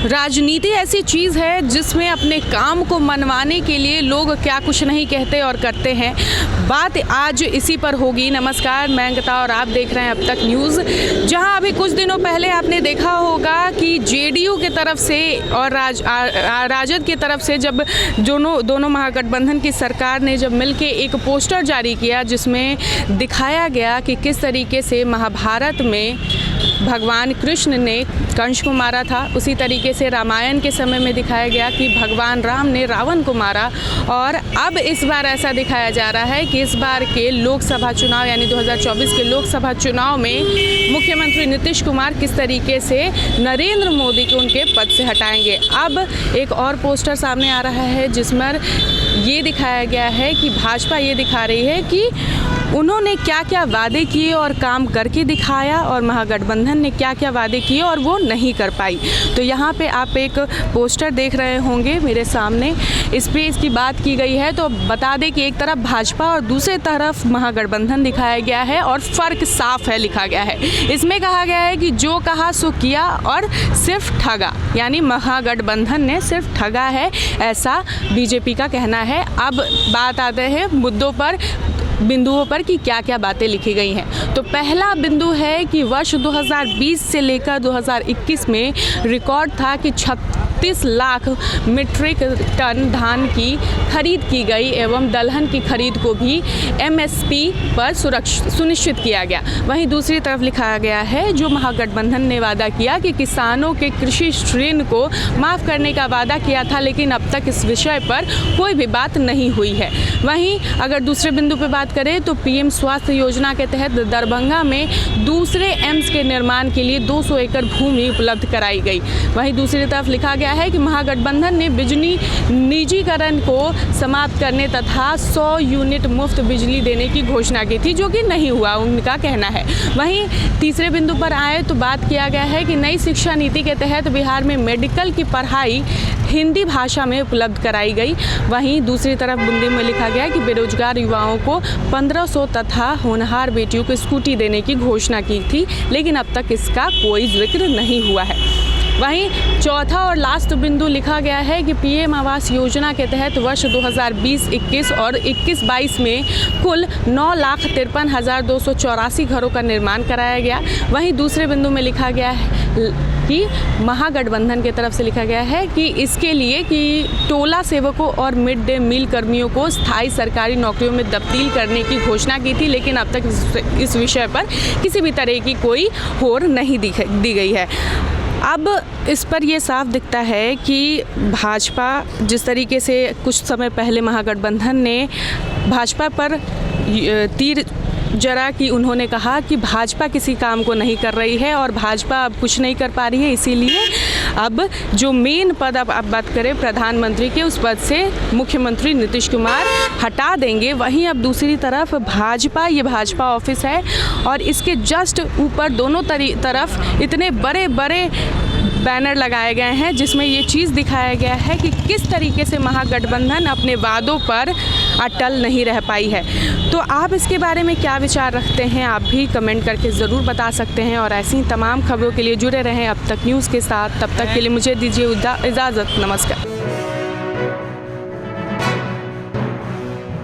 राजनीति ऐसी चीज़ है जिसमें अपने काम को मनवाने के लिए लोग क्या कुछ नहीं कहते और करते हैं। बात आज इसी पर होगी। नमस्कार, मैं अंकिता और आप देख रहे हैं अब तक न्यूज़। जहां अभी कुछ दिनों पहले आपने देखा होगा कि जेडीयू की तरफ से और राजद की तरफ से जब दोनों महागठबंधन की सरकार ने जब मिलके एक पोस्टर जारी किया जिसमें दिखाया गया कि किस तरीके से महाभारत में भगवान कृष्ण ने कंस को मारा था, उसी तरीके से रामायण के समय में दिखाया गया कि भगवान राम ने रावण को मारा। और अब इस बार ऐसा दिखाया जा रहा है कि इस बार के लोकसभा चुनाव यानी 2024 के लोकसभा चुनाव में मुख्यमंत्री नीतीश कुमार किस तरीके से नरेंद्र मोदी को उनके पद से हटाएंगे। अब एक और पोस्टर सामने आ रहा है जिसमें ये दिखाया गया है कि भाजपा ये दिखा रही है कि उन्होंने क्या क्या वादे किए और काम करके दिखाया और महागठबंधन ने क्या क्या वादे किए और वो नहीं कर पाई। तो यहाँ पे आप एक पोस्टर देख रहे होंगे मेरे सामने, इस पे इसकी बात की गई है। तो बता दें कि एक तरफ भाजपा और दूसरी तरफ महागठबंधन दिखाया गया है और फ़र्क साफ है लिखा गया है। इसमें कहा गया है कि जो कहा सो किया और सिर्फ ठगा, यानी महागठबंधन ने सिर्फ ठगा है, ऐसा बीजेपी का कहना है। अब बात आते हैं बिंदुओं पर कि क्या क्या बातें लिखी गई हैं। तो पहला बिंदु है कि वर्ष 2020 से लेकर 2021 में रिकॉर्ड था कि 36 लाख मीट्रिक टन धान की खरीद की गई एवं दलहन की खरीद को भी एमएसपी पर सुनिश्चित किया गया। वहीं दूसरी तरफ लिखा गया है जो महागठबंधन ने वादा किया कि किसानों के कृषि ऋण को माफ़ करने का वादा किया था, लेकिन अब तक इस विषय पर कोई भी बात नहीं हुई है। वहीं अगर दूसरे बिंदु पर बात करें तो पीएम स्वास्थ्य योजना के तहत दरभंगा में दूसरे एम्स के निर्माण के लिए 200 एकड़ भूमि उपलब्ध कराई गई। वहीं दूसरी तरफ लिखा गया है कि महागठबंधन ने बिजली निजीकरण को समाप्त करने तथा 100 यूनिट मुफ्त बिजली देने की घोषणा की थी, जो कि नहीं हुआ, उनका कहना है। वहीं तीसरे बिंदु पर आए तो बात किया गया है कि नई शिक्षा नीति के तहत बिहार में मेडिकल की पढ़ाई हिंदी भाषा में उपलब्ध कराई गई। वहीं दूसरी तरफ बिंदु में लिखा गया कि बेरोजगार युवाओं को 1500 तथा होनहार बेटियों को स्कूटी देने की घोषणा की थी, लेकिन अब तक इसका कोई जिक्र नहीं हुआ है। वहीं चौथा और लास्ट बिंदु लिखा गया है कि पीएम आवास योजना के तहत वर्ष 2020-21 और 21-22 में कुल 9,53,284 घरों का निर्माण कराया गया। वहीं दूसरे बिंदु में लिखा गया है कि महागठबंधन की तरफ से लिखा गया है कि इसके लिए कि टोला सेवकों और मिड डे मील कर्मियों को स्थायी सरकारी नौकरियों में तब्दील करने की घोषणा की थी, लेकिन अब तक इस विषय पर किसी भी तरह की कोई होड़ नहीं दी गई है। अब इस पर यह साफ दिखता है कि भाजपा जिस तरीके से कुछ समय पहले महागठबंधन ने भाजपा पर तीर जरा कि उन्होंने कहा कि भाजपा किसी काम को नहीं कर रही है और भाजपा अब कुछ नहीं कर पा रही है, इसीलिए अब जो मेन पद अब बात करें प्रधानमंत्री के, उस पद से मुख्यमंत्री नीतीश कुमार हटा देंगे। वहीं अब दूसरी तरफ भाजपा, ये भाजपा ऑफिस है और इसके जस्ट ऊपर दोनों तरफ इतने बड़े बड़े बैनर लगाए गए हैं जिसमें ये चीज़ दिखाया गया है कि किस तरीके से महागठबंधन अपने वादों पर अटल नहीं रह पाई है। तो आप इसके बारे में क्या विचार रखते हैं, आप भी कमेंट करके ज़रूर बता सकते हैं। और ऐसी ही तमाम खबरों के लिए जुड़े रहें अब तक न्यूज़ के साथ। तब तक के लिए मुझे दीजिए इजाज़त। नमस्कार।